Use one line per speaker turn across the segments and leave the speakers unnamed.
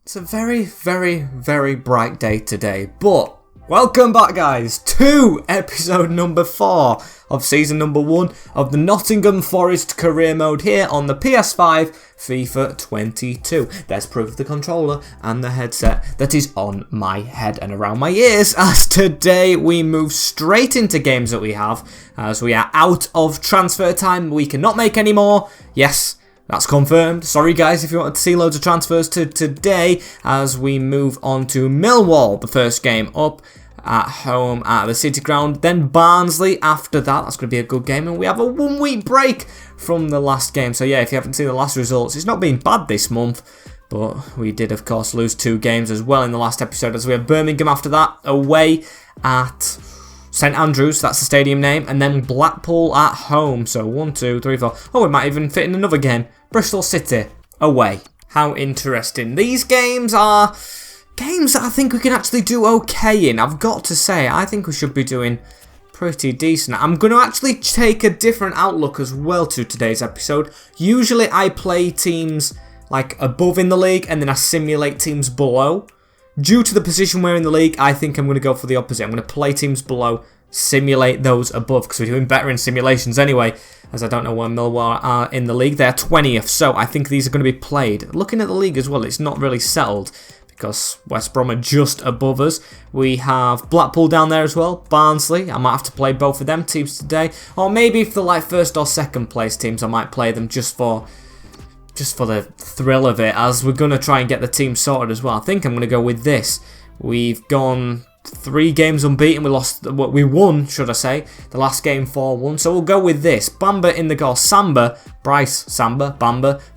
It's a very, very, very bright day today, but welcome back guys to episode number 4 of season number 1 of the Nottingham Forest career mode here on the PS5 FIFA 22. There's proof of the controller and the headset that is on my head and around my ears, as today we move straight into games that we have, as we are out of transfer time. We cannot make any more. Yes, that's confirmed. Sorry guys if you wanted to see loads of transfers to today, as we move on to Millwall, the first game up at home at the City Ground, then Barnsley after that. That's going to be a good game, and we have a 1 week break from the last game. So yeah, if you haven't seen the last results, it's not been bad this month, but we did of course lose 2 games as well in the last episode, as we have Birmingham after that away at St Andrews, that's the stadium name, and then Blackpool at home. So 1, 2, 3, 4. Oh, we might even fit in another game. Bristol City away. How interesting. These games are games that I think we can actually do okay in. I've got to say, I think we should be doing pretty decent. I'm going to actually take a different outlook as well to today's episode. Usually I play teams like above in the league and then I simulate teams below. Due to the position we're in the league, I think I'm going to go for the opposite. I'm going to play teams below, simulate those above, because we're doing better in simulations anyway, as I don't know where Millwall are in the league. They're 20th, so I think these are going to be played. Looking at the league as well, it's not really settled, because West Brom are just above us. We have Blackpool down there as well, Barnsley. I might have to play both of them teams today, or maybe if they're like first or second place teams, I might play them just for the thrill of it, as we're going to try and get the team sorted as well. I think I'm going to go with this. We've gone 3 games unbeaten. We won, should I say, the last game 4-1. So we'll go with this. Bamba in the goal. Bamba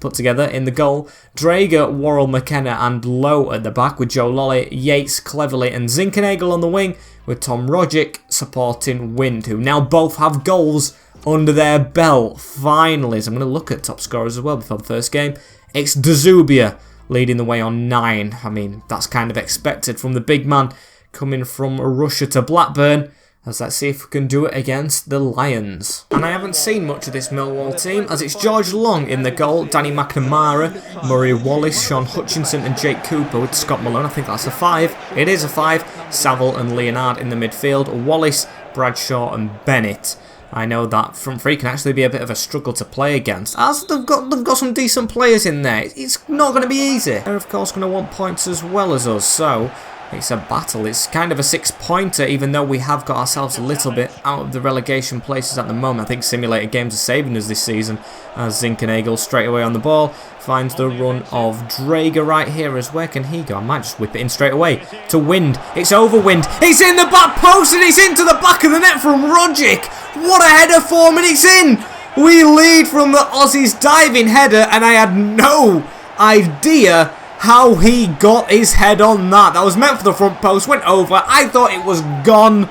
put together in the goal. Drager, Worrell, McKenna and Lowe at the back, with Joe Lolly, Yates, Cleverley and Zinkenagel on the wing, with Tom Rogic supporting Wind, who now both have goals under their belt. Finally, so I'm going to look at top scorers as well before the first game. It's Dzubia leading the way on 9. I mean, that's kind of expected from the big man coming from Russia to Blackburn. As let's see if we can do it against the Lions. And I haven't seen much of this Millwall team, as it's George Long in the goal, Danny McNamara, Murray Wallace, Sean Hutchinson and Jake Cooper, with Scott Malone. I think that's a 5. It is a 5. Saville and Leonard in the midfield, Wallace, Bradshaw and Bennett. I know that front three can actually be a bit of a struggle to play against, as they've got some decent players in there. It's not going to be easy. They're of course going to want points as well as us, so it's a battle. It's kind of a 6-pointer, even though we have got ourselves a little bit out of the relegation places at the moment. I think simulated games are saving us this season, as Zinkenagel straight away on the ball finds the run of Drager right here. As where can he go? I might just whip it in straight away to Wind. It's over Wind. It's in the back post and it's into the back of the net from Rogic. What a header, 4 minutes in. We lead from the Aussies' diving header, and I had no idea how he got his head on that. That was meant for the front post, went over. I thought it was gone,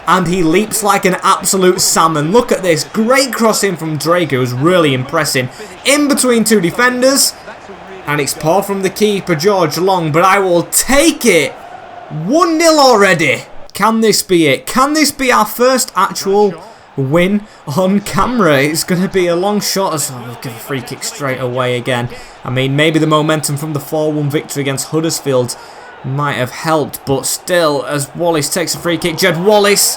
and he leaps like an absolute salmon. Look at this. Great crossing from Drager, who's really impressing. In between 2 defenders, and it's poor from the keeper, George Long, but I will take it. 1-0 already. Can this be it? Can this be our first actual win on camera? It's going to be a long shot, as we'll give a free kick straight away again. I mean, maybe the momentum from the 4-1 victory against Huddersfield might have helped, but still, as Wallace takes a free kick, Jed Wallace,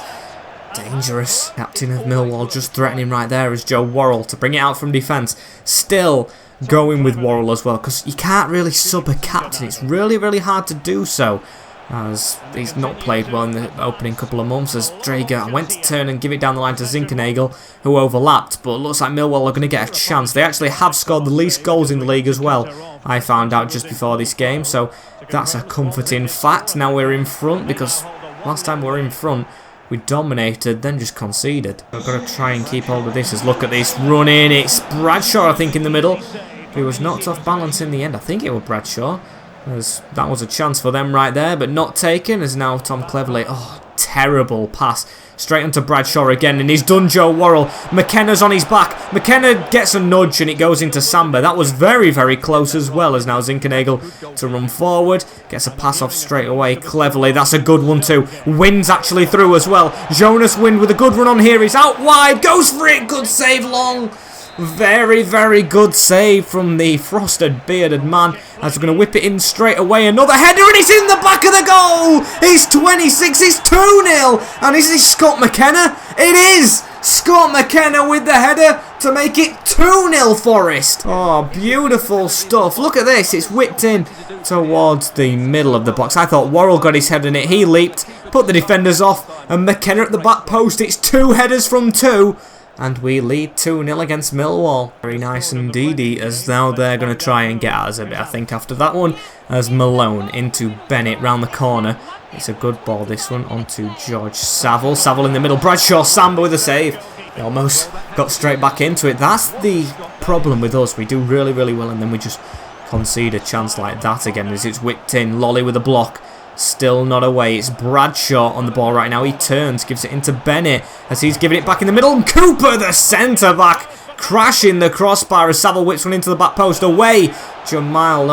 dangerous. Captain of Millwall just threatening right there as Joe Worrell to bring it out from defence. Still going with Worrell as well, because you can't really sub a captain. It's really, really hard to do so, as he's not played well in the opening couple of months. As Drager went to turn and give it down the line to Zinkenagel, who overlapped, but it looks like Millwall are going to get a chance. They actually have scored the least goals in the league as well, I found out just before this game, so that's a comforting fact. Now we're in front, because last time we were in front we dominated, then just conceded. I've got to try and keep hold of this. As look at this run in. It's Bradshaw, I think, in the middle, who was knocked off balance in the end. I think it was Bradshaw, as that was a chance for them right there, but not taken, as now Tom Cleverley. Oh, terrible pass. Straight onto Bradshaw again, and he's done Joe Worrell. McKenna's on his back. McKenna gets a nudge, and it goes into Samba. That was very, very close as well, as now Zinkenagel to run forward. Gets a pass off straight away. Cleverley, that's a good one too. Wind's actually through as well. Jonas Wind with a good run on here. He's out wide, goes for it. Good save, Long. Very, very good save from the frosted bearded man as we're going to whip it in straight away. Another header and it's in the back of the goal. It's 26, it's 2-0. And is this Scott McKenna? It is Scott McKenna with the header to make it 2-0 Forest. Oh, beautiful stuff. Look at this. It's whipped in towards the middle of the box. I thought Worrell got his head in it. He leaped, put the defenders off, and McKenna at the back post. It's 2 headers from 2. And we lead 2-0 against Millwall. Very nice indeed, as now they're going to try and get at us a bit, I think, after that one. As Malone into Bennett round the corner. It's a good ball, this one, onto George Saville. Saville in the middle. Bradshaw Samba with a save. He almost got straight back into it. That's the problem with us. We do really, really well, and then we just concede a chance like that again as it's whipped in. Lolly with a block. Still not away. It's Bradshaw on the ball right now. He turns, gives it into Bennett as he's giving it back in the middle. And Cooper, the centre-back, crashing the crossbar as Saville whips one into the back post. Away. Not Jamal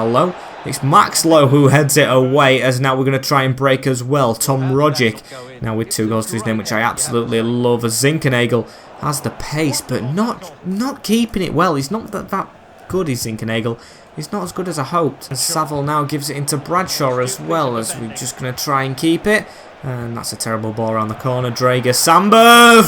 Lowe. It's Max Lowe who heads it away as now we're going to try and break as well. Tom Rogic now with 2 goals to his name, which I absolutely love. As Zinkernagel has the pace, but not keeping it well. He's not that good, is Zinkernagel. He's not as good as I hoped. And Saville now gives it into Bradshaw as well as we're just going to try and keep it. And that's a terrible ball around the corner. Drager Samba!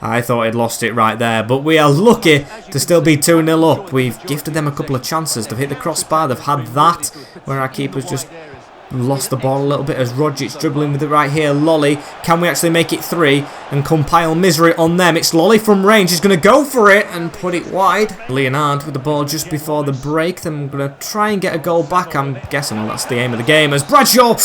I thought he'd lost it right there, but we are lucky to still be 2-0 up. We've gifted them a couple of chances. They've hit the crossbar, they've had that, where our keeper's just lost the ball a little bit as Rodgers dribbling with it right here. Lolly, can we actually make it 3 and compile misery on them? It's Lolly from range, he's going to go for it and put it wide. Leonard with the ball just before the break. Then we're going to try and get a goal back. I'm guessing that's the aim of the game as Bradshaw...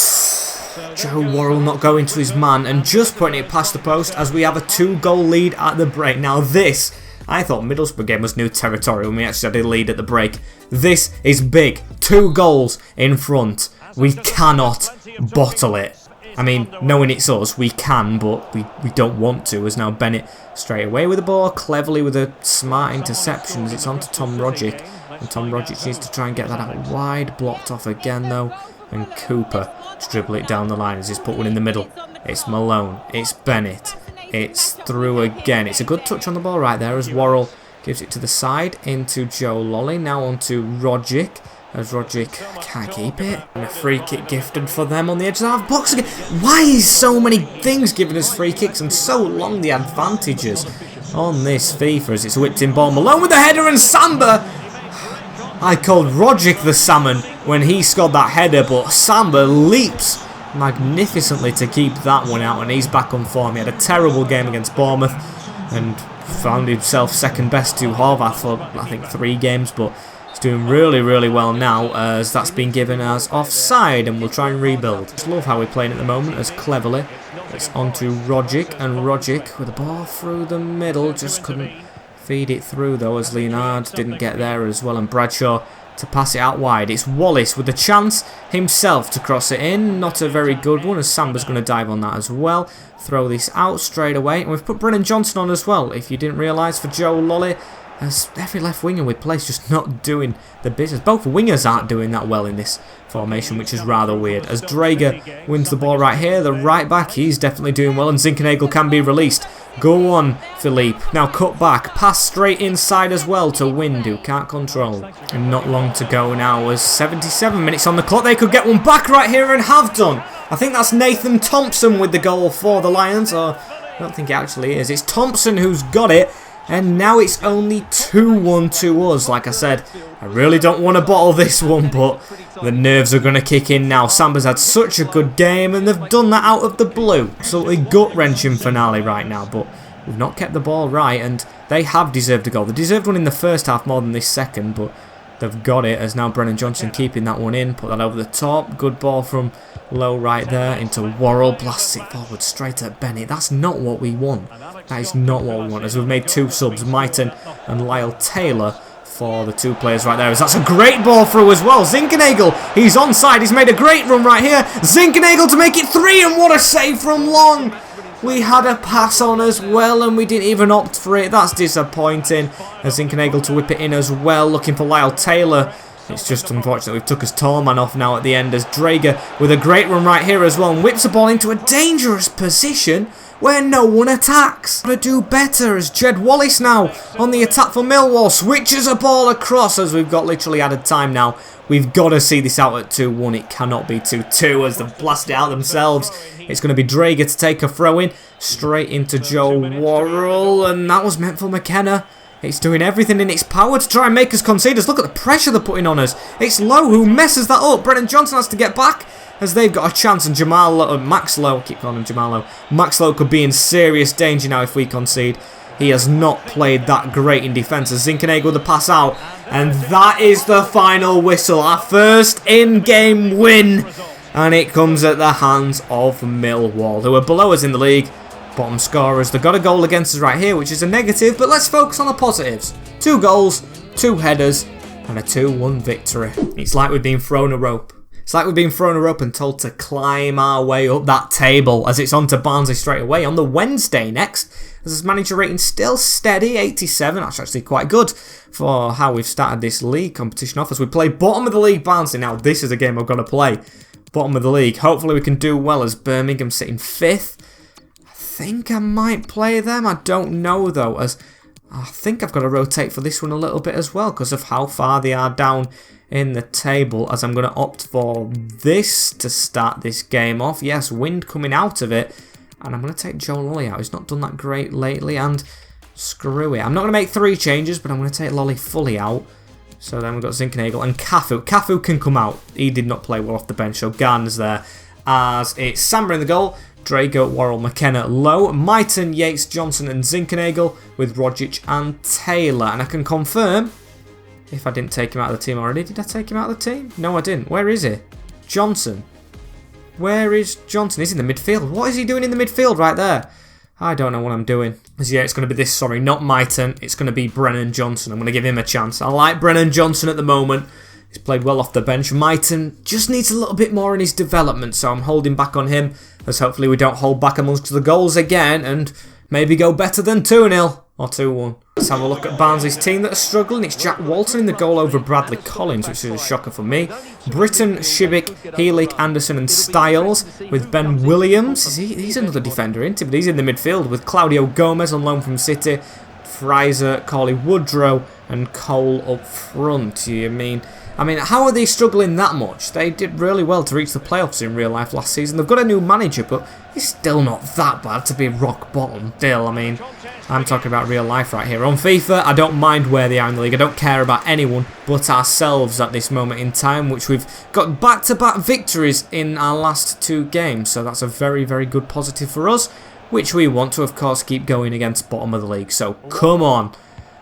Joe Worrell not going to his man and just putting it past the post as we have a 2-goal lead at the break. Now this, I thought Middlesbrough game was new territory when we actually had a lead at the break. This is big. 2 goals in front. We cannot bottle it. I mean, knowing it's us, we can, but we don't want to. As now Bennett straight away with the ball, cleverly with a smart interception as it's on to Tom Rogic. And Tom Rogic needs to try and get that out wide. Blocked off again though. And Cooper to dribble it down the line as he's put one in the middle. It's Malone. It's Bennett. It's through again. It's a good touch on the ball right there as Worrell gives it to the side into Joe Lolly. Now on to Rogic. As Rogic can't keep it. And a free kick gifted for them on the edge of the half box again. Why is so many things giving us free kicks and so long the advantages on this FIFA as it's a whipped in ball. Malone with the header and Samba. I called Rogic the salmon when he scored that header, but Samba leaps magnificently to keep that one out and he's back on form. He had a terrible game against Bournemouth and found himself second best to Horvath for I think 3 games, but he's doing really, really well now as that's been given as offside and we'll try and rebuild. Just love how we're playing at the moment as cleverly. It's on to Rogic and Rogic with the ball through the middle, just couldn't feed it through though as Leonard didn't get there as well and Bradshaw to pass it out wide. It's Wallace with the chance himself to cross it in. Not a very good one as Samba's going to dive on that as well. Throw this out straight away. And we've put Brennan Johnson on as well, if you didn't realise, for Joe Lolly. As every left winger we play is just not doing the business. Both wingers aren't doing that well in this formation, which is rather weird. As Drager wins the ball right here, the right back, he's definitely doing well and Zinkernagel can be released. Go on, Philippe. Now cut back. Pass straight inside as well to Wind, who can't control. And not long to go now as 77 minutes on the clock. They could get one back right here and have done. I think that's Nathan Thompson with the goal for the Lions. Or I don't think it actually is. It's Thompson who's got it. And now it's only 2-1 to us. Like I said, I really don't want to bottle this one, but the nerves are going to kick in now. Samba's had such a good game, and they've done that out of the blue. Absolutely gut-wrenching finale right now, but we've not kept the ball right, and they have deserved a goal. They deserved one in the first half more than this second, but they've got it, as now Brennan Johnson keeping that one in. Put that over the top. Good ball from Lowe right there into Worrell. Blasts it forward straight at Bennett. That's not what we want. That is not what we want, as we've made 2 subs, Myton and Lyle Taylor, for the 2 players right there. As that's a great ball through as well. Zinkernagel, he's onside. He's made a great run right here. Zinkernagel to make it 3, and what a save from Long. We had a pass on as well and we didn't even opt for it. That's disappointing. As Zinkernagel to whip it in as well, looking for Lyle Taylor. It's just unfortunate we've took his tall man off now at the end, as Drager with a great run right here as well, and whips the ball into a dangerous position where no one attacks. Gotta do better, as Jed Wallace now on the attack for Millwall switches a ball across, as we've got literally added time now. We've got to see this out at 2-1. It cannot be 2-2 as they've blasted it out themselves. It's going to be Drager to take a throw in straight into Joe Worrell, and that was meant for McKenna. It's doing everything in its power to try and make us concede. Look at the pressure they're putting on us. It's Lowe who messes that up. Brennan Johnson has to get back as they've got a chance, and Max Lowe, I keep calling him Jamal Lowe. Max Lowe could be in serious danger now if we concede. He has not played that great in defence, as Zinkenegger with the pass out. And that is the final whistle. Our first in-game win. And it comes at the hands of Millwall, who are below us in the league. Bottom scorers. They've got a goal against us right here, which is a negative. But let's focus on the positives. 2 goals, 2 headers, and a 2-1 victory. It's like we've been thrown a rope. It's like we've been thrown a rope and told to climb our way up that table, as it's on to Barnsley straight away on the Wednesday next. As his manager rating still steady, 87. That's actually quite good for how we've started this league competition off, as we play bottom of the league Barnsley. Now this is a game I've got to play. Bottom of the league. Hopefully we can do well, as Birmingham sitting 5th. I think I might play them. I don't know though, as I think I've got to rotate for this one a little bit as well, because of how far they are down in the table, as I'm going to opt for this to start this game off. Yes, wind coming out of it, and I'm going to take Joe Lolly out. He's not done that great lately, and screw it. I'm not going to make 3 changes, but I'm going to take Lolly fully out. So then we've got Zinkenegger and Cafu. Cafu can come out. He did not play well off the bench, so Garner's there. As it's Samba in the goal, Drager, Worrell, McKenna, Lowe, Myton, Yates, Johnson and Zinkenegger with Rogic and Taylor. And I can confirm, if I didn't take him out of the team already. Did I take him out of the team? No, I didn't. Where is he? Johnson. Where is Johnson? He's in the midfield. What is he doing in the midfield right there? I don't know what I'm doing. As yeah, it's going to be this, sorry, not Myton. It's going to be Brennan Johnson. I'm going to give him a chance. I like Brennan Johnson at the moment. He's played well off the bench. Myton just needs a little bit more in his development, so I'm holding back on him, as hopefully we don't hold back amongst the goals again and maybe go better than 2-0 or 2-1. Let's have a look at Barnsley's team that are struggling. It's Jack Walton in the goal over Bradley Collins, which is a shocker for me. Britton, Shibbick, Healy, Anderson and Styles with Ben Williams. He's another defender, isn't he? But he's in the midfield with Claudio Gomez on loan from City, Fraser, Corley Woodrow and Cole up front. I mean, how are they struggling that much? They did really well to reach the playoffs in real life last season. They've got a new manager, but he's still not that bad to be rock bottom. Still, I mean, I'm talking about real life right here. On FIFA, I don't mind where they are in the league. I don't care about anyone but ourselves at this moment in time, which we've got back-to-back victories in our last 2 games. So that's a very, very good positive for us, which we want to, of course, keep going against bottom of the league. So come on,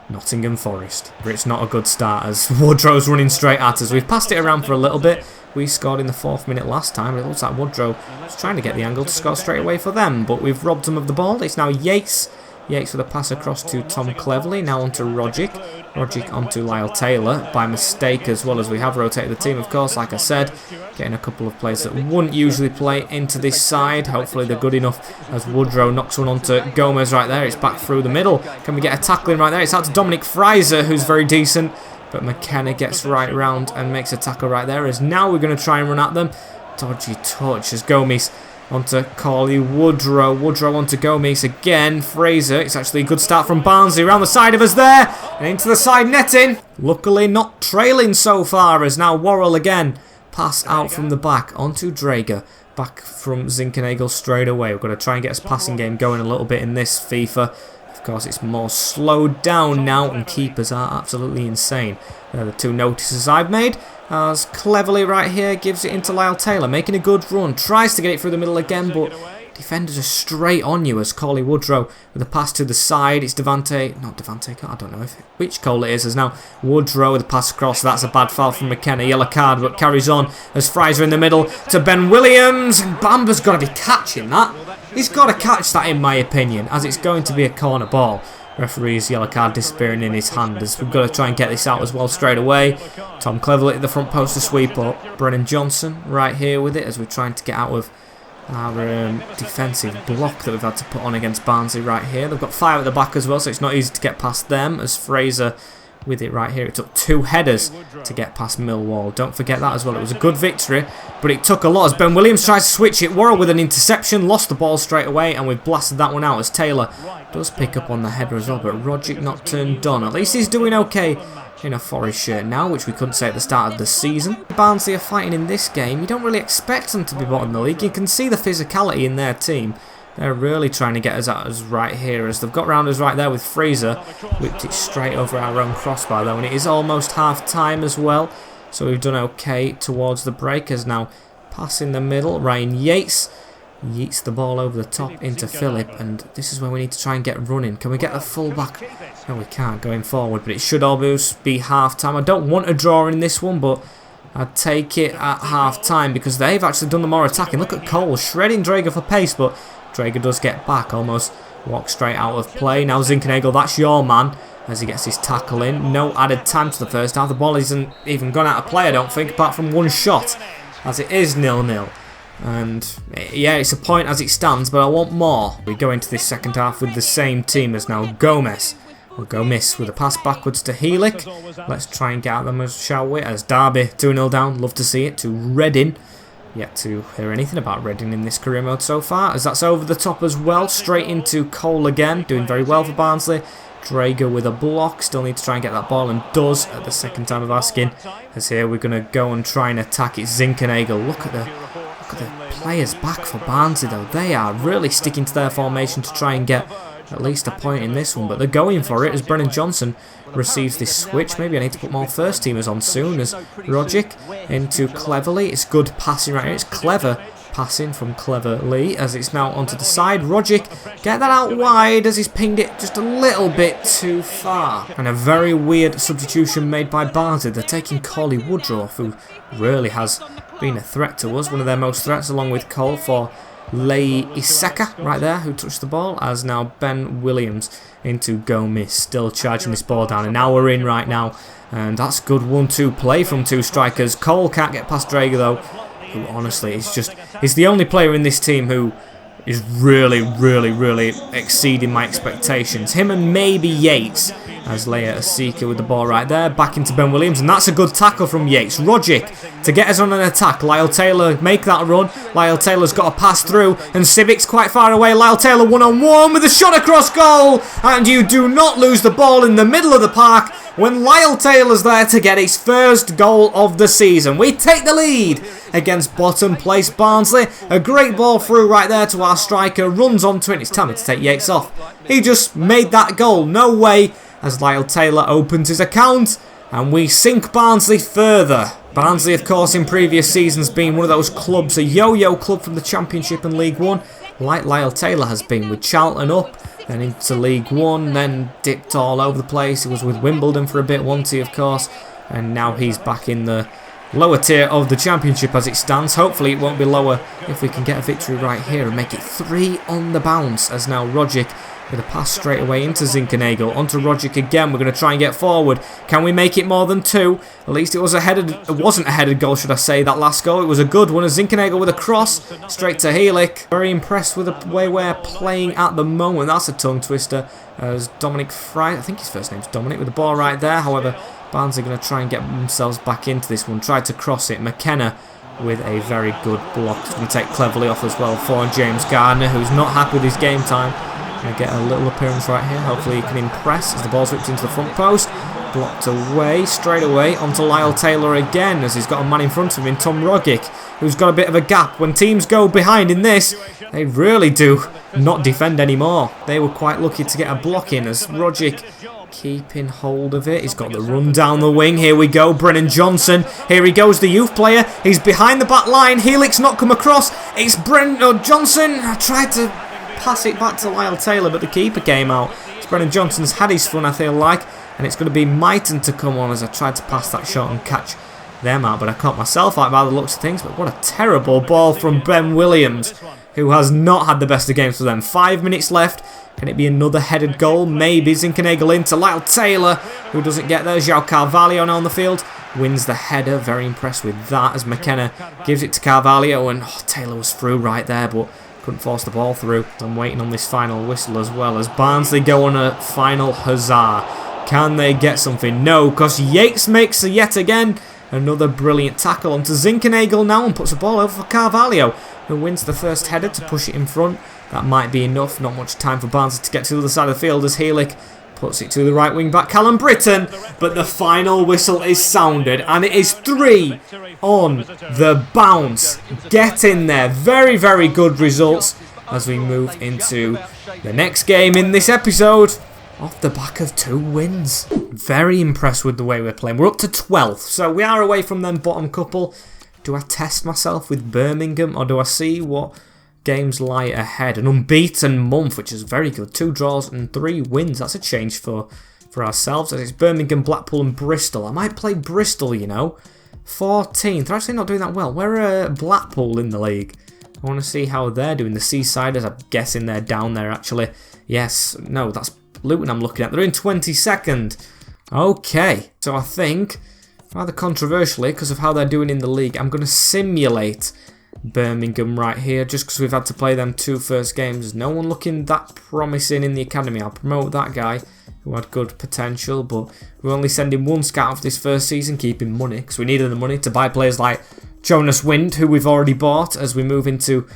Nottingham Forest. But it's not a good start, as Woodrow's running straight at us. We've passed it around for a little bit. We scored in the 4th minute last time. It looks like Woodrow was trying to get the angle to score straight away for them, but we've robbed them of the ball. It's now Yates. Yates with a pass across to Tom Cleverley. Now onto Rogic. Rogic onto Lyle Taylor by mistake, as well as we have rotated the team, of course, like I said. Getting a couple of players that wouldn't usually play into this side. Hopefully they're good enough, as Woodrow knocks one onto Gomez right there. It's back through the middle. Can we get a tackling right there? It's out to Dominic Fraser, who's very decent. But McKenna gets right round and makes a tackle right there, as now we're going to try and run at them. Dodgy touch as Gomez onto Corley Woodrow. Woodrow onto Gomez again. Fraser. It's actually a good start from Barnsley around the side of us there. And into the side netting. Luckily not trailing so far, as now Worrell again. Pass out from the back onto Drager. Back from Zinkenegger straight away. We're going to try and get his passing game going a little bit in this FIFA. Of course, it's more slowed down now, and keepers are absolutely insane. The 2 notices I've made, as Cleverley right here gives it into Lyle Taylor, making a good run, tries to get it through the middle again, but defenders are straight on you, as Corley Woodrow with a pass to the side. It's Devante, not Devante, I don't know which Cole it is, as now Woodrow with a pass across. That's a bad foul from McKenna, yellow card, but carries on as Fraser in the middle to Ben Williams, and Bamba's got to be catching that. He's got to catch that, in my opinion, as it's going to be a corner ball. Referee's yellow card disappearing in his hand, as we've got to try and get this out as well straight away. Tom Cleverley at the front post to sweep up. Brennan Johnson right here with it, as we're trying to get out of our defensive block that we've had to put on against Barnsley right here. They've got 5 at the back as well, so it's not easy to get past them, as Fraser with it right here. It took 2 headers to get past Millwall. Don't forget that as well. It was a good victory, but it took a lot as Ben Williams tries to switch it. Worrell with an interception, lost the ball straight away, and we've blasted that one out as Taylor does pick up on the header as well, but Rogic not turned on. At least he's doing okay in a Forest shirt now, which we couldn't say at the start of the season. Barnsley are fighting in this game. You don't really expect them to be bottom of the league. You can see the physicality in their team. They're really trying to get us at us right here, as they've got round us right there with Fraser. Whipped it straight over our own crossbar though, and it is almost half time as well. So we've done okay towards the breakers now. Pass in the middle, Ryan Yates yeets the ball over the top into Philip, and this is where we need to try and get running. Can we get the full back? No, we can't going forward, but it should almost be half time. I don't want a draw in this one, but I'd take it at half time because they've actually done the more attacking. Look at Cole shredding Drager for pace, but Drager does get back, almost walks straight out of play. Now Zinkenagel, that's your man, as he gets his tackle in. No added time to the first half. The ball isn't even gone out of play, I don't think, apart from one shot, as it is 0-0. And yeah, it's a point as it stands, but I want more. We go into this second half with the same team as now. Gomez will go miss with a pass backwards to Helik. Let's try and get at them, shall we? As Derby 2-0 down, love to see it, to Reading. Yet to hear anything about Reading in this career mode so far, as that's over the top as well. Straight into Cole again, doing very well for Barnsley. Drager with a block, still need to try and get that ball, and does at the second time of asking. As here we're going to go and try and attack it. Zinkenagel, look at the players back for Barnsley though. They are really sticking to their formation to try and get at least a point in this one, but they're going for it as Brennan Johnson receives this switch. Maybe I need to put more first teamers on soon, as Rogic into Cleverly. It's good passing right here. It's clever passing from Cleverly as it's now onto the side. Rogic, get that out wide as he's pinged it just a little bit too far. And a very weird substitution made by Barnsley. They're taking Coley Woodruff, who really has been a threat to us. One of their most threats, along with Cole, for Lei Iseka right there, who touched the ball, as now Ben Williams into Gomez, still charging this ball down, and now we're in right now, and that's good 1-2 play from 2 strikers. Cole can't get past Drager though, who honestly he's the only player in this team who is really exceeding my expectations. Him and maybe Yates, as Leia Asika with the ball right there, back into Ben Williams, and that's a good tackle from Yates. Rogic to get us on an attack. Lyle Taylor make that run. Lyle Taylor's got to pass through, and Civic's quite far away. Lyle Taylor 1-on-1 with a shot across goal, and you do not lose the ball in the middle of the park when Lyle Taylor's there to get his first goal of the season. We take the lead against bottom place Barnsley. A great ball through right there to our striker, runs onto it. It's time to take Yates off. He just made that goal. No way, as Lyle Taylor opens his account, and we sink Barnsley further. Barnsley, of course, in previous seasons been one of those clubs, a yo-yo club from the Championship and League One, like Lyle Taylor has been, with Charlton up, then into League One, then dipped all over the place. He was with Wimbledon for a bit, wasn't he, of course, and now he's back in the lower tier of the Championship as it stands. Hopefully it won't be lower if we can get a victory right here and make it 3 on the bounce, as now Rogic with a pass straight away into Zinkenagel. Onto Rogic again. We're going to try and get forward. Can we make it more than 2? At least it was it wasn't a headed goal, should I say, that last goal. It was a good one. As Zinkenagel with a cross straight to Helik. Very impressed with the way we're playing at the moment. That's a tongue twister. As Dominic Fry, I think his first name's Dominic, with the ball right there. However, Barnes are going to try and get themselves back into this one. Tried to cross it. McKenna with a very good block. We take Cleverly off as well for James Gardner, who's not happy with his game time. Going to get a little appearance right here. Hopefully he can impress as the ball's whipped into the front post. Blocked away, straight away onto Lyle Taylor again, as he's got a man in front of him, Tom Rogic, who's got a bit of a gap. When teams go behind in this, they really do not defend anymore. They were quite lucky to get a block in, as Rogic keeping hold of it. He's got the run down the wing. Here we go, Brennan Johnson. Here he goes, the youth player. He's behind the back line. Helik's not come across. It's Brennan Johnson. I tried to pass it back to Lyle Taylor, but the keeper came out. It's Brennan Johnson's had his fun, I feel like, and it's going to be Myton to come on as I tried to pass that shot and catch them out, but I caught myself out by the looks of things. But what a terrible ball from Ben Williams, who has not had the best of games for them. 5 minutes left. Can it be another headed goal? Maybe. Zinkenagel into Lyle Taylor, who doesn't get there. João Carvalho now on the field, wins the header. Very impressed with that, as McKenna gives it to Carvalho, and Taylor was through right there, but couldn't force the ball through. I'm waiting on this final whistle as well, as Barnsley go on a final huzzah. Can they get something? No, because Yates makes yet again another brilliant tackle onto Zinkenagel now and puts the ball over for Carvalho, who wins the first header to push it in front. That might be enough. Not much time for Barnsley to get to the other side of the field as Heelick puts it to the right wing back, Callum Britton. But the final whistle is sounded and it is 3 on the bounce. Get in there. Very, very good results as we move into the next game in this episode. Off the back of 2 wins. Very impressed with the way we're playing. We're up to 12th, so we are away from them bottom couple. Do I test myself with Birmingham, or do I see what games lie ahead? An unbeaten month, which is very good. 2 draws and 3 wins. That's a change for ourselves. It's Birmingham, Blackpool and Bristol. I might play Bristol, you know. 14th. They're actually not doing that well. We're Blackpool in the league. I want to see how they're doing. The Seasiders, I'm guessing they're down there actually. Yes, no, that's Luton I'm looking at. They're in 22nd. Okay, so I think, rather controversially, because of how they're doing in the league, I'm going to simulate Birmingham right here, just because we've had to play them 2 first games. There's no one looking that promising in the academy. I'll promote that guy who had good potential, but we're only sending 1 scout for this first season, keeping money, because we needed the money to buy players like Jonas Wind, who we've already bought, as we move into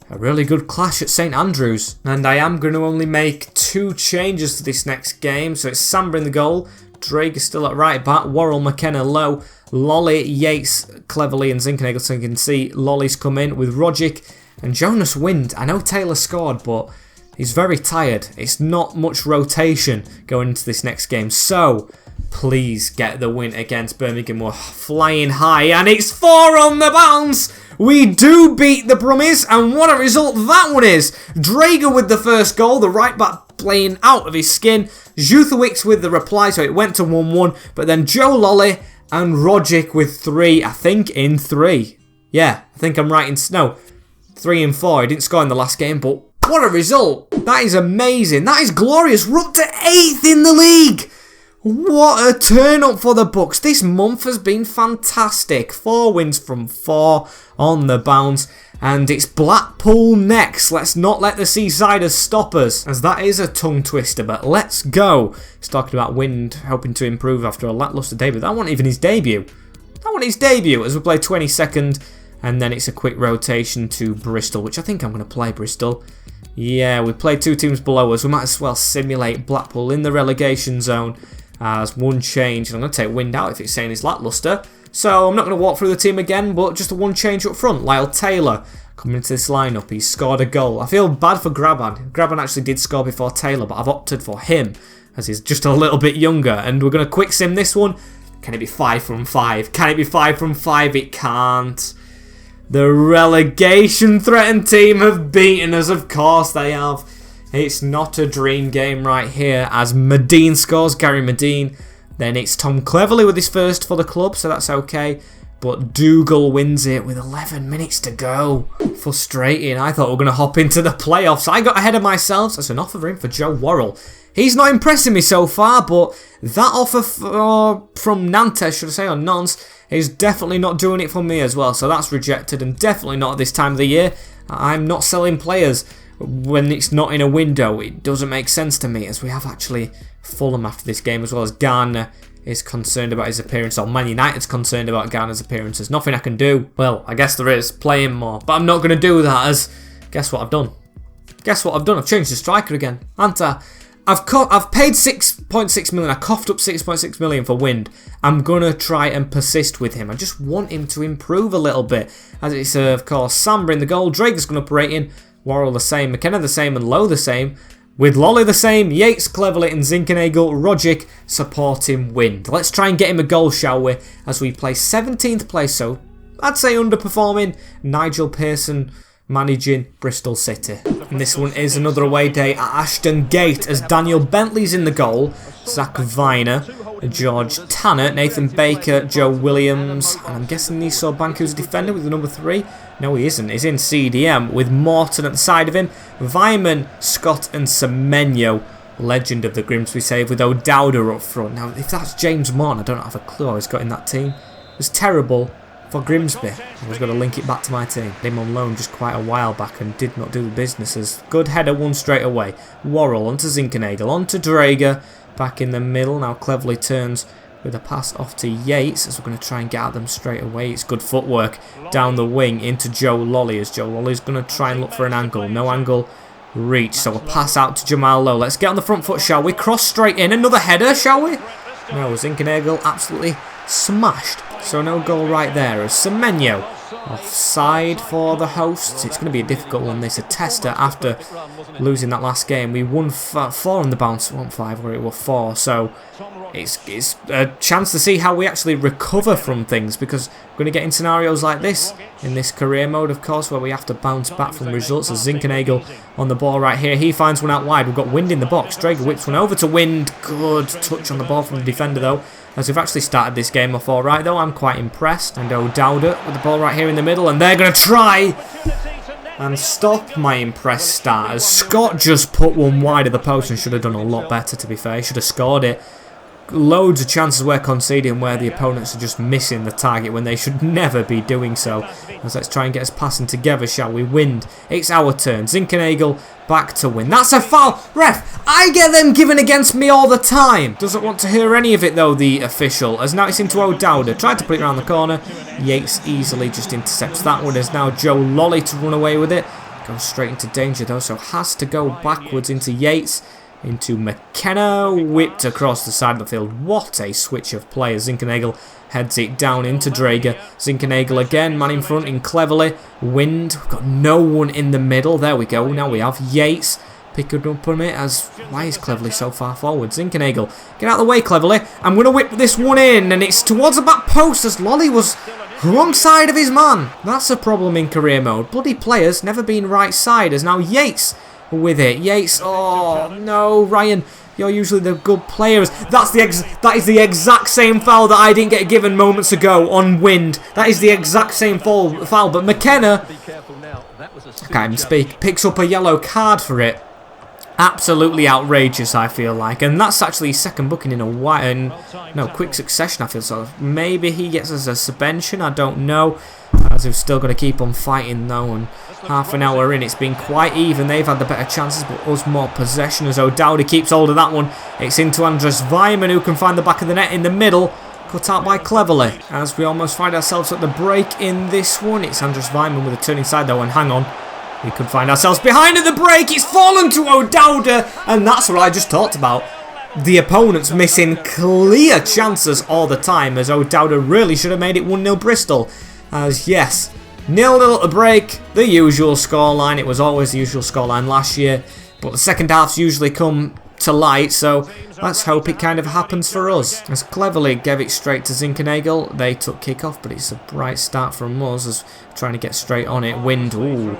a really good clash at St Andrews. And I am going to only make 2 changes to this next game. So it's Samba in the goal, Drake is still at right back, Worrell, McKenna low, Lolly, Yates, Cleverly and Zinkenagel. So you can see Lolly's come in with Rogic and Jonas Wind. I know Taylor scored, but he's very tired. It's not much rotation going into this next game. So please get the win against Birmingham. We're flying high and it's 4 on the bounce. We do beat the Brummies, and what a result that one is. Drager with the first goal, the right back playing out of his skin. Juthowics with the reply, so it went to 1-1. But then Joe Lolly and Rogic with 3, I think in 3. Yeah, I think I'm right in, no, 3 and 4. He didn't score in the last game, but what a result. That is amazing. That is glorious. We're up to 8th in the league. What a turn up for the Bucks. This month has been fantastic. 4 wins from 4 on the bounce. And it's Blackpool next. Let's not let the Seasiders stop us, as that is a tongue twister. But let's go. He's talking about Wind hoping to improve after a lacklustre debut. That wasn't even his debut. That wasn't his debut, as we play 22nd. And then it's a quick rotation to Bristol, which I think I'm going to play Bristol. Yeah, we played 2 teams below us. We might as well simulate Blackpool in the relegation zone. As 1 change, and I'm going to take Wind out if it's saying he's lacklustre. So I'm not going to walk through the team again, but just a 1 change up front. Lyle Taylor coming into this lineup. He's scored a goal. I feel bad for Graban. Graban actually did score before Taylor, but I've opted for him as he's just a little bit younger. And we're going to quick sim this one. Can it be 5 from 5? Can it be 5 from 5? It can't. The relegation threatened team have beaten us. Of course they have. It's not a dream game right here, as Medine scores, Gary Medine. Then it's Tom Cleverly with his first for the club, so that's okay. But Dougal wins it with 11 minutes to go. Frustrating. I thought we were going to hop into the playoffs. I got ahead of myself. That's an offer in for Joe Worrell. He's not impressing me so far, but that offer from Nantes, should I say, or Nons, is definitely not doing it for me as well. So that's rejected, and definitely not at this time of the year. I'm not selling players when it's not in a window. It doesn't make sense to me, as we have actually Fulham after this game, as well as Garner is concerned about his appearance, or Man United's concerned about Garner's appearance. There's nothing I can do. Well, I guess there is, play him more, but I'm not going to do that, as guess what I've done? Guess what I've done? I've changed the striker again, haven't I? I've paid 6.6 million. I coughed up 6.6 million for Wind. I'm going to try and persist with him. I just want him to improve a little bit, as it's of course Samba in the goal. Drake's going to up rating. Worrell the same, McKenna the same, and Lowe the same. With Lolly the same, Yates, Cleverly and Zinkenagel, Rogic supporting Wind. Let's try and get him a goal, shall we? As we play 17th place, so I'd say underperforming. Nigel Pearson managing Bristol City. And this one is another away day at Ashton Gate, as Daniel Bentley's in the goal, Zach Viner, George Tanner, Nathan Baker, Joe Williams, and I'm guessing Niso Banku's defender with the number 3. No, he isn't. He's in CDM with Morton at the side of him. Vyman, Scott and Semenyo, legend of the Grimsby save, with O'Dowda up front. Now, if that's James Morton, I don't have a clue how he's got in that team. It was terrible for Grimsby. I was going to link it back to my team. Him on loan just quite a while back and did not do the business. As good header, 1 straight away. Worrell onto Zinkenagel, onto Drager. back in the middle. Now cleverly turns with a pass off to Yates as we're going to try and get at them straight away. It's good footwork down the wing into Joe Lolly as Joe Lolly's going to try and look for an angle. No angle reach, so a pass out to Jamal Lowe. Let's get on the front foot, shall we? Cross straight in. Another header, shall we? No, Zinkenagel absolutely smashed. So no goal right there as Semenyo offside for the hosts. It's going to be a difficult one, this. A tester after losing that last game. We won 4 on the bounce, 1-5 where it was 4. So it's a chance to see how we actually recover from things, because we're going to get in scenarios like this in this career mode, of course, where we have to bounce back from results. As Zinkenagel on the ball right here. He finds one out wide. We've got Wind in the box. Drager whips one over to Wind. Good touch on the ball from the defender, though. As we've actually started this game off all right, though, I'm quite impressed. And O'Dowda with the ball right here in the middle, and they're going to try and stop my impressed start. As Scott just put one wide of the post and should have done a lot better, to be fair. He should have scored it. Loads of chances we're conceding where the opponents are just missing the target when they should never be doing so. As let's try and get us passing together, shall we? Wind. It's our turn. Zinkenagel back to Win. That's a foul! Ref! I get them given against me all the time! Doesn't want to hear any of it though, the official. As now it's into O'Dowda. Tried to put it around the corner. Yates easily just intercepts that one. As now Joe Lolly to run away with it. Goes straight into danger though, so has to go backwards into Yates. Into McKenna, whipped across the side of the field. What a switch of players. Zinkenagel heads it down into Drager. Zinkenagel again, man in front in cleverly. Wind, we've got no one in the middle. There we go. Now we have Yates picking up on it. As why is Cleverly so far forward? Zinkenagel, get out of the way, Cleverly. I'm going to whip this one in, and it's towards the back post as Lolly was wrong side of his man. That's a problem in career mode. Bloody players never been right side. As now Yates with it. Yates, oh no, Ryan, you're usually the good players. That is the exact same foul that I didn't get given moments ago on Wind. That is the exact same foul, but McKenna, I can't even speak, picks up a yellow card for it. Absolutely outrageous, I feel like, and that's actually his second booking in a while, quick succession, I feel. So maybe he gets us a suspension, I don't know, as we've still got to keep on fighting though. And half an hour in, it's been quite even. They've had the better chances, but us more possession. As O'Dowda keeps hold of that one, it's into Andres Weimann, who can find the back of the net in the middle. Cut out by Cleverly. As we almost find ourselves at the break in this one, it's Andres Weimann with a turn inside though, and hang on, we could find ourselves behind at the break. It's fallen to O'Dowda, and that's what I just talked about. The opponents missing clear chances all the time, as O'Dowda really should have made it 1-0 Bristol. As yes, 0-0 at the break, the usual scoreline. It was always the usual scoreline last year, but the second halves usually come to light, so let's hope it kind of happens for us. As Cleverly gave it straight to Zinkenagel, they took kick-off, but it's a bright start from us as trying to get straight on it. Wind, ooh,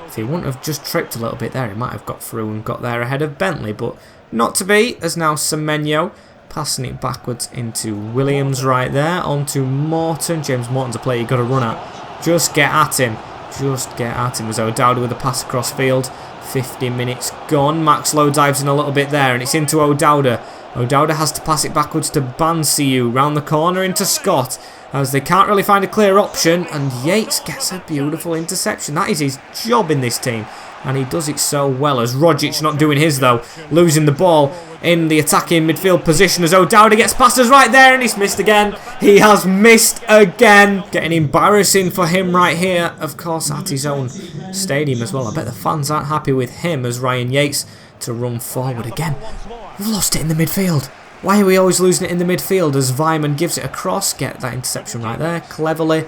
if he wouldn't have just tripped a little bit there, he might have got through and got there ahead of Bentley, but not to be, as now Semenyo passing it backwards into Williams right there, onto Morton. James Morton's a player you've got to run at. Just get at him. Just get at him. As O'Dowda with a pass across field. 50 minutes gone. Max Lowe dives in a little bit there, and it's into O'Dowda. O'Dowda has to pass it backwards to Barnsley, round the corner into Scott, as they can't really find a clear option, and Yates gets a beautiful interception. That is his job in this team, and he does it so well. As Rogic not doing his though, losing the ball in the attacking midfield position as O'Dowda gets past us right there, and he's missed again. He has missed again. Getting embarrassing for him right here, of course, at his own stadium as well. I bet the fans aren't happy with him as Ryan Yates to run forward again. We've lost it in the midfield. Why are we always losing it in the midfield? As Weimann gives it across, get that interception right there. Cleverly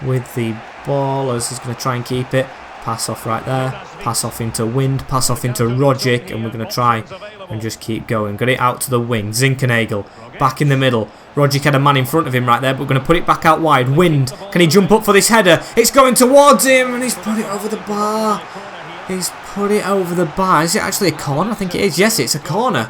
with the ball as he's going to try and keep it. Pass off right there, pass off into Wind, pass off into Rogic, and we're going to try and just keep going. Got it out to the wing. Zinkenagel back in the middle. Rogic had a man in front of him right there, but we're going to put it back out wide. Wind, can he jump up for this header? It's going towards him, and he's put it over the bar. He's put it over the bar. Is it actually a corner? I think it is. Yes, it's a corner.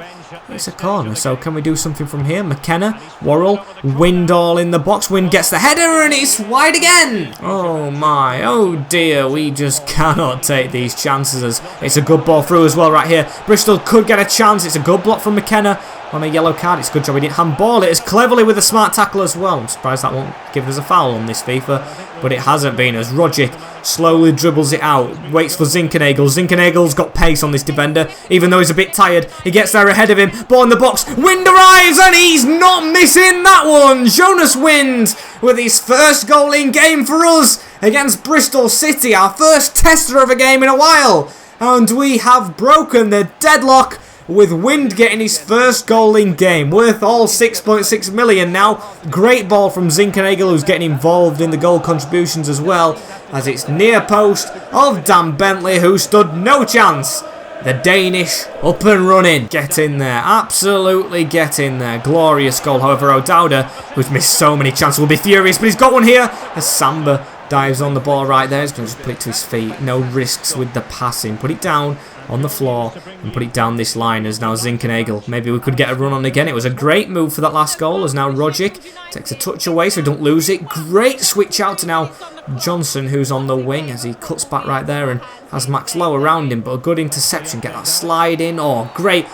It's a corner. So can we do something from here? McKenna, Worrell, Wind all in the box. Wind gets the header and it's wide again. Oh my, oh dear. We just cannot take these chances. As it's a good ball through as well right here. Bristol could get a chance. It's a good block from McKenna on a yellow card. It's a good job he didn't handball it as Cleverly with a smart tackle as well. I'm surprised that won't give us a foul on this FIFA, but it hasn't been, as Rogic slowly dribbles it out, waits for Zinkenagel. Zinkenagel's got pace on this defender, even though he's a bit tired. He gets there ahead of him. Ball in the box. Wind arrives, and he's not missing that one. Jonas Wind with his first goal in game for us against Bristol City. Our first tester of a game in a while. And we have broken the deadlock with Wind getting his first goal in game, worth all 6.6 million now. Great ball from Zinkenagel, who's getting involved in the goal contributions as well, as it's near post of Dan Bentley, who stood no chance. The Danish up and running. Get in there. Absolutely get in there. Glorious goal. However, O'Dowda, who's missed so many chances, will be furious, but he's got one here as Samba dives on the ball right there. He's going to just put it to his feet. No risks with the passing. Put it down on the floor and put it down this line as now Zinkenagel. Maybe we could get a run on again. It was a great move for that last goal as now Rogic takes a touch away so we don't lose it. Great switch out to now Johnson, who's on the wing as he cuts back right there and has Max Lowe around him, but a good interception. Get that slide in. Oh, great.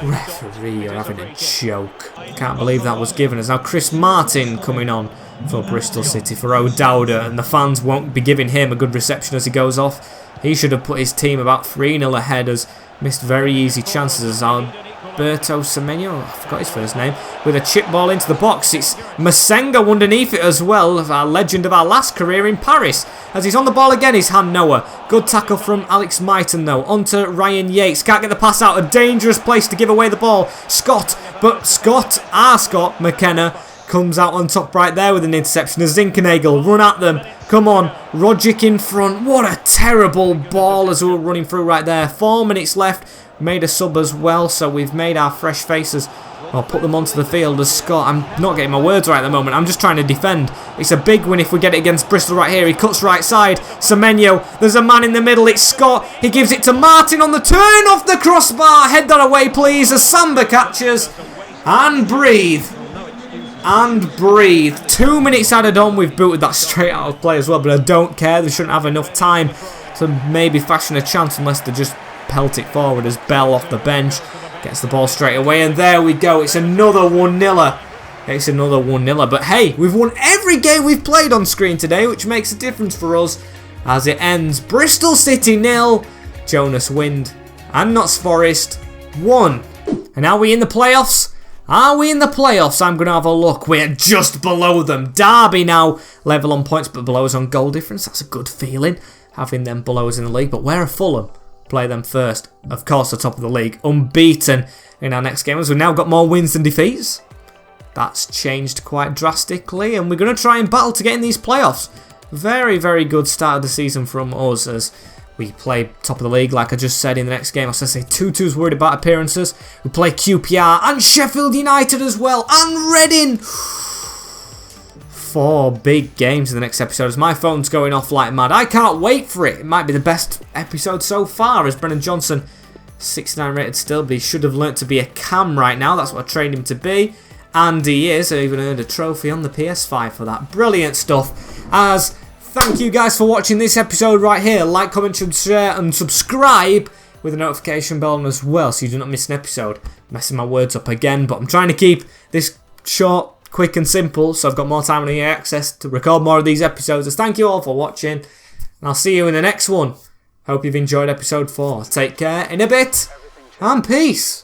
Referee, you're having a joke. Can't believe that was given. As now Chris Martin coming on for Bristol City for O'Dowda, and the fans won't be giving him a good reception as he goes off. He should have put his team about 3-0 ahead, as missed very easy chances as Alberto Semenyo, I forgot his first name, with a chip ball into the box. It's Masengo underneath it as well, of our legend of our last career in Paris. As he's on the ball again, he's Han Noah. Good tackle from Alex Myton though, onto Ryan Yates. Can't get the pass out, a dangerous place to give away the ball. Scott McKenna, comes out on top right there with an interception. As Zinkenagel run at them. Come on, Rogic in front. What a terrible ball as we were running through right there. 4 minutes left. Made a sub as well, so we've made our fresh faces. I'll put them onto the field as Scott. I'm not getting my words right at the moment. I'm just trying to defend. It's a big win if we get it against Bristol right here. He cuts right side. Semenyo. There's a man in the middle. It's Scott. He gives it to Martin on the turn off the crossbar. Head that away, please. As Samba catches. And breathe. And breathe. 2 minutes added on. We've booted that straight out of play as well, but I don't care. They shouldn't have enough time to maybe fashion a chance unless they just pelt it forward as Bell off the bench gets the ball straight away. And there we go. It's another 1-0. It's another 1-0. But hey, we've won every game we've played on screen today, which makes a difference for us as it ends Bristol City 0, Jonas Wind and Notts Forest 1. And are we in the playoffs? Are we in the playoffs? I'm going to have a look. We're just below them. Derby now level on points, but below us on goal difference. That's a good feeling, having them below us in the league. But where are Fulham? Play them first. Of course, the top of the league. Unbeaten in our next game, as we've now got more wins than defeats. That's changed quite drastically, and we're going to try and battle to get in these playoffs. Very, very good start of the season from us as we play top of the league, like I just said in the next game. I was going to say Tutu's worried about appearances. We play QPR and Sheffield United as well, and Reading. 4 big games in the next episode as my phone's going off like mad. I can't wait for it. It might be the best episode so far as Brennan Johnson, 69 rated still, but he should have learnt to be a cam right now. That's what I trained him to be. And he is. I even earned a trophy on the PS5 for that. Brilliant stuff. As thank you guys for watching this episode right here. Like, comment, share and subscribe with a notification bell on as well so you do not miss an episode. Messing my words up again, but I'm trying to keep this short, quick and simple, so I've got more time and access to record more of these episodes. As thank you all for watching, and I'll see you in the next one. Hope you've enjoyed episode 4. Take care in a bit, and peace.